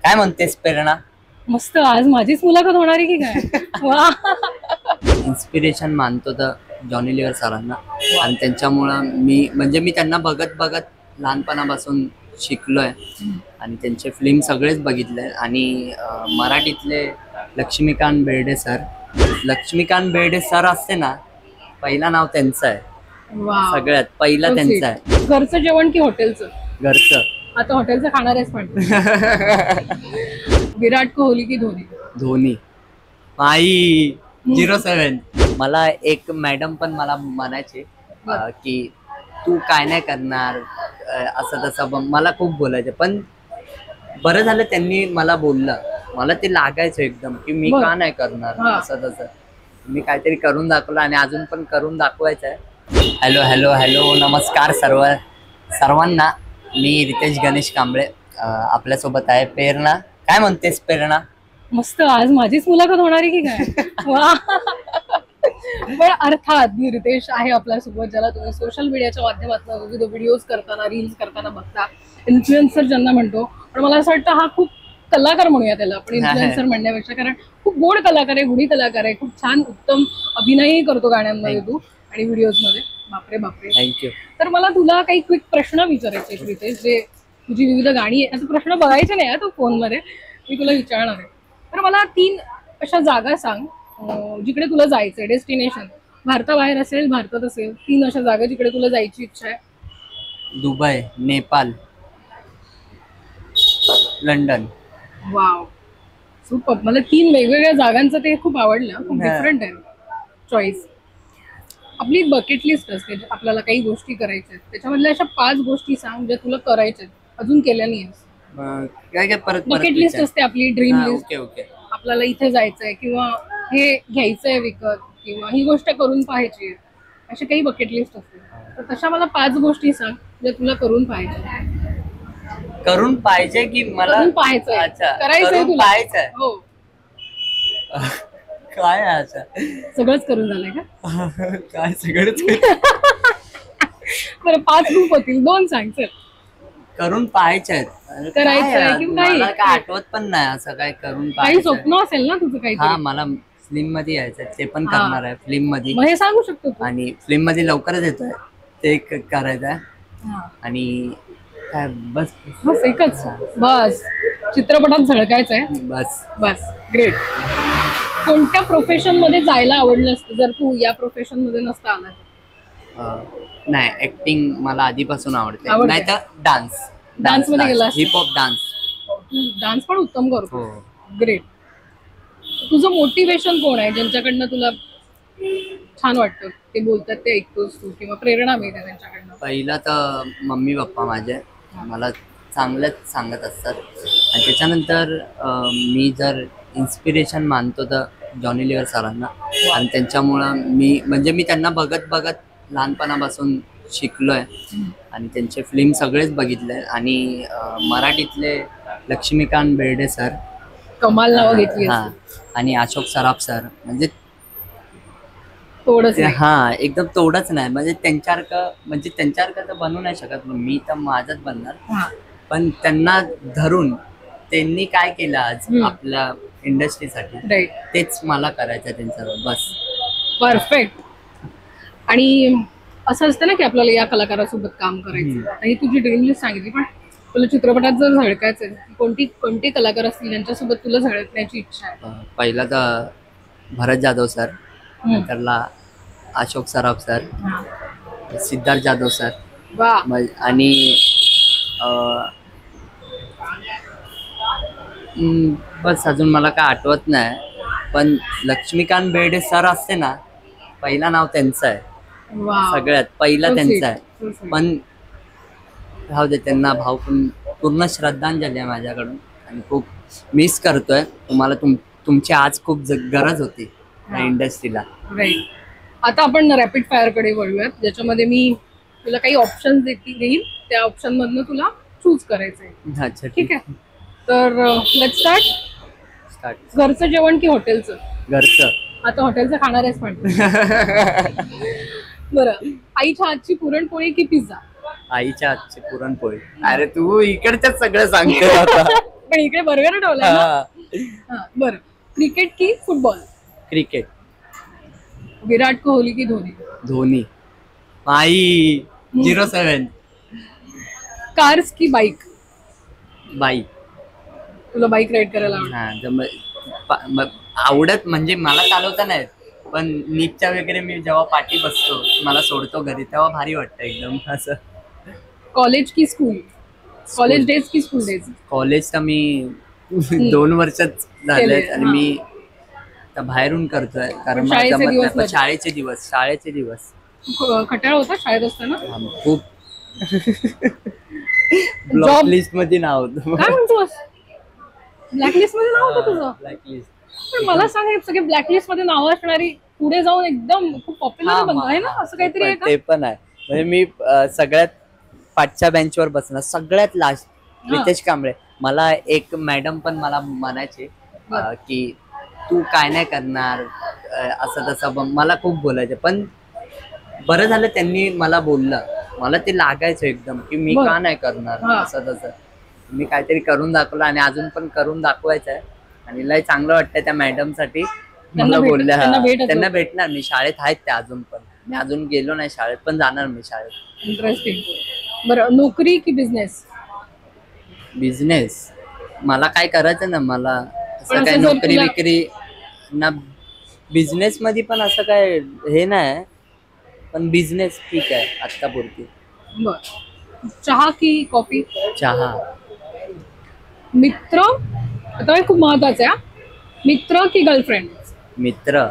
काय म्हणतेस प्रेरणा? मस्त. आज माझीच मुलाखत होणार आहे की काय? वा. इन्स्पिरेशन मानतो तर जॉनी लिव्हर सरांना. आणि त्यांच्यामुळं मी त्यांना बघत बघत लहानपणापासून शिकलोय आणि त्यांचे फिल्म सगळेच बघितले. आणि मराठीतले लक्ष्मीकांत बेर्डे सर असते ना, पहिला नाव त्यांचं आहे. वा. सगळ्यात पहिला So त्यांचं sweet. आहे. घरचं जेवण की हॉटेलचं? घरचं. आता हॉटेलचं खाणार आहेस पण. विराट कोहली की धोनी? धोनी. आई 07. मला एक मॅडम पण मला म्हणायचे की तू काय नाही करणार, असं तसं. मला खूप बोलायचे, पण बरं झालं त्यांनी मला बोललं. मला ते लागायचं एकदम की मी का नाही करणार असं तसं. मी काहीतरी करून दाखवलं आणि अजून पण करून दाखवायचं आहे. हॅलो हॅलो हॅलो, नमस्कार सर्वांना. मी रितेश गणेश कांबळे. आपल्यासोबत आहे प्रेरणा. काय म्हणतेस प्रेरणा? मस्त. आज माझीच मुलाखत होणार आहे की काय? वा. पण अर्थात मी रितेश आहे आपल्यासोबत, ज्याला तुम्ही सोशल मीडियाच्या माध्यमातून विविध व्हिडिओज करताना, रील्स करताना बघता. इन्फ्लुएन्सर ज्यांना म्हणतो, पण मला असं वाटतं हा खूप कलाकार म्हणूया त्याला आपण, इन्फ्लुएन्सर म्हणण्यापेक्षा. कारण खूप गोड कलाकार आहे, गुढी कलाकार आहे, खूप छान उत्तम अभिनयही करतो गाण्यांमध्ये तू आणि व्हिडिओजमध्ये. बापरे बापरे. थँक्यू. तर मला तुला काही क्विक प्रश्न विचारायचे आहेत रितेश, जे तुझी विविध गाणी आहे. आता प्रश्न बघायचे नाही तू फोनमध्ये, मी तुला विचारणार आहे. तर मला 3 अशा जागा सांग जिकडे तुला जायचंय, डेस्टिनेशन. भारताबाहेर असेल, भारतात असेल, 3 अशा जागा जिकडे तुला जायची इच्छा आहे. Dubai, Nepal, London. Wow, super. मला 3 वेगवेगळ्या जागांचं ते खूप आवडलं. खूप डिफरंट आहे चॉईस. आपली बकेट लिस्ट असते, आपल्याला काही गोष्टी करायच्या आहेत, त्याच्यामधल्या अशा 5 गोष्टी सांग ज्या तुला करायच्या अजून केल्या नाही. काय परत बकेट लिस्ट असते आपली, ड्रीम लिस्ट. Okay okay. आपल्याला इथे जायचंय किंवा हे घ्यायचंय विकत किंवा ही गोष्ट करून पाहायची, अशी काही बकेट लिस्ट असते. तर तशा मला 5 गोष्टी सांग ज्या तुला करून पाहायच्या. करून पाहिजे की मला पाहायचंय? अच्छा, करायचंय तुला? पाहायचंय. हो. काय अच्छा, सगळंच करून झालंय का? काय सगळंच बरं, 5 ग्रुप होतील, 2 सांग. चल. करून पाहायचंय. करायचंय की नाही? मला काय आठवत पण नाही असं काय करून काही पाहायचं. स्वप्न असेल ना तुझं काही? हा, मला फिल्म मध्ये यायचंय, ते पण करणार आहे फिल्म मध्ये. मग हे सांगू शकतो तू? आणि फिल्म मध्ये लवकरच येतोय, ते करायचं आहे. आणि काय बस बस एकच? बस चित्रपटात झळकायचंय? बस. बस, ग्रेट. कोणत्या प्रोफेशन मध्ये जायला आवडलं असतं जर तू या प्रोफेशन मध्ये नसता आला? नाही, ऍक्टिंग मला आधीपासून आवडते. नाही तर डान्स मध्ये गेला? Hip hop dance. डान्स पण उत्तम करतो. हो. ग्रेट. तुझं मोटिवेशन कोण आहे, ज्यांच्याकडनं तुला छान वाटतं, ते बोलतात ते ऐकतोस तू किंवा प्रेरणा मिळते त्यांच्याकडनं? पहिला तर मम्मी पप्पा माझे मला चांगलंच सांगत असतात. आणि त्याच्यानंतर मी जर इन्स्पिरेशन मानतो तर जॉनी लिव्हर सरांना. आणि त्यांच्यामुळं मी त्यांना बघत बघत लहानपणापासून शिकलोय आणि त्यांचे फिल्म सगळेच बघितले. आणि मराठीतले लक्ष्मीकांत बेर्डे सर, कमाल नाव घेतली. आणि अशोक सराफ सर, म्हणजे थोडंच एकदम तोडच नाही. म्हणजे त्यांच्यासारखं तर बनू नाही शकत, मी तर माझंच बनणार. पण त्यांना धरून त्यांनी काय केलं आज आपल्या इंडस्ट्रीसाठी, तेच मला करायचं त्यांच्यावर. बस. परफेक्ट. आणि असं असतं ना की आपल्याला या कलाकारासोबत काम करायचं. ही तुझी ड्रीम लिस्ट सांगितली, पण तुला चित्रपटात जर झळकायचं, कोणते कलाकार असतील ज्यांच्यासोबत तुला झळकण्याची इच्छा आहे? पहिला तर Bharat Jadhav sir, नंतरला Ashok Saraf sir, Siddharth Jadhav sir. आणि बस अजून मला काय आठवत नाही. पण लक्ष्मीकांत बेर्डे सर असते ना, पहिला नाव त्यांचं आहे. सगळ्यात पहिला त्यांचं आहे. पण राहू दे, त्यांना पूर्ण श्रद्धांजली आहे माझ्याकडून. आणि खूप मिस करतोय तुम्हाला. तुमची आज खूप गरज होती इंडस्ट्रीला. आता आपण रॅपिड फायर कडे वळूयात, ज्याच्यामध्ये मी तुला काही ऑप्शन देईल, त्या ऑप्शन मधनं तुला चूज करायचंय. अच्छा, ठीक आहे. तर लेट्स स्टार्ट. घरचं जेवण की हॉटेलचं? घरचं. आता हॉटेलचं खाणार आहेस पण. बरं, आईच्या हातची पुरणपोळी की पिझ्झा? आईच्या हातची पुरणपोळी. अरे तू इकडच्याच सगळं सांगते आता. पण इकडे बर्गर ठेवलाय ना. बरं, क्रिकेट की फुटबॉल? क्रिकेट. विराट कोहली की धोनी? धोनी. आई 07. कार्स की बाईक? बाईक. तुला बाईक राईड करायला आवडतं? हा मग आवडत म्हणजे मला चालवता नाही, पण नीटच्या वगैरे मी जेव्हा पाठी बसतो, मला सोडतो घरी, तेव्हा भारी वाटतं एकदम असं. कॉलेज की स्कूल? कॉलेज डेज की स्कूल डेज? कॉलेज तर मी 2 वर्षच झालेत केले, आणि हा. मी आता बाहेरून करतोय कारण पण मला शाळेचे जमत दिवस नाही. पण नव्हते. शाळेचे दिवस खटाळ होता शाळेत असताना? खूप. ब्लॉक लिस्ट मध्ये नाव होतं. काय म्हणतोस? ब्लॅकलिस्ट मध्ये नाव होतं तुझं? ब्लॅकलिस्ट. पण मला सांग, हे सगळे ब्लॅकलिस्ट मध्ये नावं असणारी पुढे जाऊन एकदम खूप पॉप्युलर बनलं आहे ना, असं काहीतरी आहे का? ते पण आहे. म्हणजे मी सगळ्यात पाचच्या बेंचवर बसणार, सगळ्यात लास्ट. रितेश कांबळे. मला एक मॅडम पण मला म्हणायचे की तू काय नाही करणार, असं तसं मला खूप बोलायचे. पण बरं झालं त्यांनी मला बोललं, मला ते लागायचं एकदम की मी का नाही करणार असं तसं. मी काहीतरी करून दाखवलं आणि अजून पण करून दाखवायचं आहे आणि लय चांगलं वाटतंय त्या मॅडम साठी मला बोलल्या. त्यांना भेटणार मी, शाळेत आहेत त्या अजून पण. मी अजून गेलो नाही शाळेत, पण जाणार मी शाळेत. इंटरेस्टिंग. बरं, नोकरी की बिझनेस? बिझनेस. मला काय करायचं ना, मला असं असं काय जर नोकरी तुला- विक्री ना, बिझनेस मध्ये पण असं काय हे नाही, पण बिझनेस ठीक आहे आत्तापुरती. बरं, चहा की कॉफी? चहा. मित्र, आता हे खूप महत्वाचं आहे हा. मित्र की गर्लफ्रेंड? मित्र.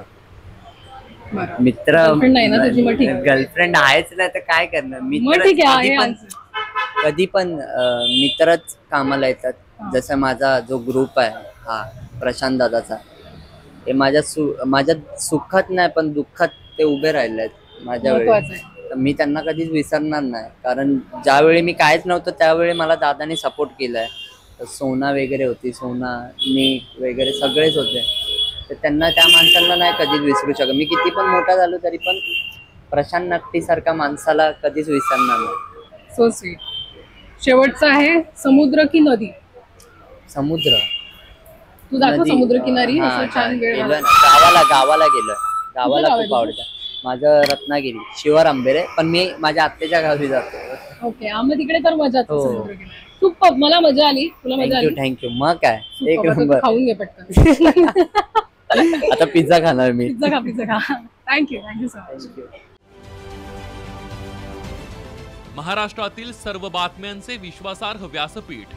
बरं, मित्र. गर्लफ्रेंड नाही ना तुझी? मग ठीक आहे. गर्लफ्रेंड आहेच नाही तर काय करणार. मग ठीक आहे, कधी पण मित्रच कामाला येतात. जसं माझा जो ग्रुप आहे हा प्रशांत दादाचा, हे माझ्या सुखात नाही पण दुःखात ते उभे राहिले आहेत माझ्या वेळी. तर मी त्यांना कधीच विसरणार नाही, कारण ज्यावेळी मी काहीच नव्हतं त्यावेळी मला दादाने सपोर्ट केलाय. तर सोना वगैरे होती, सोना नीट वगैरे सगळेच होते. तर त्यांना, त्या माणसांना नाही कधीच विसरू शकत. मी किती पण मोठा झालो तरी पण प्रशांत नक्टी सारख्या माणसाला कधीच विसरणार नाही. So sweet. शेवटचं आहे, समुद्र की नदी? समुद्र. तू जातो समुद्र किनारी? असं छान वेळ गेलोय घालवतो? ना, गावाला गेलोय. गावाला गाव आहे खूप आवडतं. माझं रत्नागिरी, शिवर आंबेरे, पण मी माझ्या आत्याच्या गावी जातो. ओके, आम्ही तिकडे तर मजाच आहे हो. समुद्र किनारी. खूप मला मजा आली. तुला मजा आली? थँक्यू. मग काय एक खूप नंबर. खाऊन घे पटकन. आता पिझ्झा खाणार मी. पिझ्झा खा. Thank you so much. महाराष्ट्रातील सर्व बातम्यांचे विश्वासार्ह व्यासपीठ.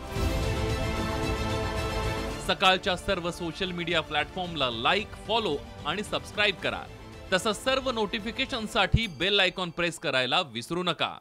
सकाळच्या सर्व सोशल मीडिया प्लॅटफॉर्मला लाईक, फॉलो आणि सबस्क्राईब करा. तसंच सर्व नोटिफिकेशनसाठी बेल आयकॉन प्रेस करायला विसरू नका.